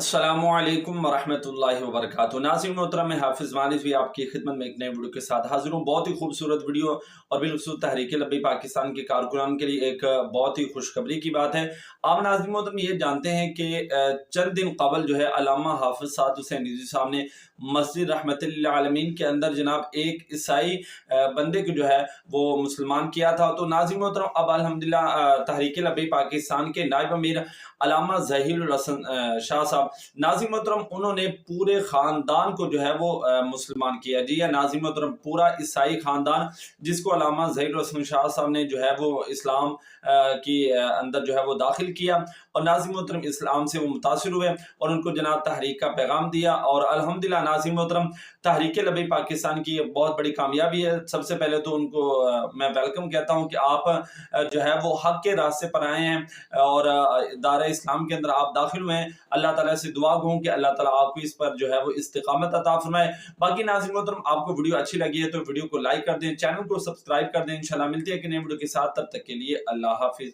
अस्सलामुअलैकुम वरहमतुल्लाहि वबरकातुहू। नाज़रीन मोहतरम, मैं हाफिज़ मानिस भी आपकी खिदमत में एक नए वीडियो के साथ हाजिर हूँ। बहुत ही खूबसूरत वीडियो और बिलखुसूस तहरीक लब्बी पाकिस्तान के कारकुनान के लिए एक बहुत ही खुशखबरी की बात है। आप नाज़रीन मोहतरम ये जानते हैं कि चंद दिन कबल जो है अल्लामा हाफिज़ साद हुसैन रिज़वी साहब ने मस्जिद रहमतुल लिल आलमीन के अंदर जनाब एक ईसाई बंदे को जो है वो मुसलमान किया था। तो नाज़रीन मोहतरम अब अल्हम्दुलिल्लाह तहरीक लब्बी पाकिस्तान के नायब अमीर अल्लामा ज़हीरुल हसन शाह साहब, नाज़रीन मोहतरम, उन्होंने पूरे ख़ानदान को जो है वो मुसलमान किया। जी हाँ नाज़रीन मोहतरम, पूरा ईसाई ख़ानदान जिसको अल्लामा ज़हीरुल हसन शाह साहब ने जो है वो इस्लाम की अंदर जो है वो दाखिल किया और नाज़रीन मोहतरम इस्लाम से वो मुतासिर हुए और उनको जनाब तहरीक का पैगाम दिया। और अल्हम्दुलिल्लाह नाज़रीन मोहतरम, तहरीक लब्बी पाकिस्तान की ये बहुत बड़ी कामयाबी है। सबसे पहले तो उनको मैं वेलकम कहता हूँ कि आप जो है वो हक के रास्ते पर आए हैं और दायरा इस्लाम के अंदर आप दाखिल हुए हैं। अल्लाह ताला से दुआ गो कि अल्लाह ताला आपको इस पर जो है वो इस्तिकामत अता फरमाए। बाकी नाज़रीन मोहतरम, आपको वीडियो अच्छी लगी है तो वीडियो को लाइक कर दें, चैनल को सब्सक्राइब कर दें। इंशाल्लाह मिलती है कि नए वीडियो के साथ, तब तक के लिए अल्लाह हाफिज़।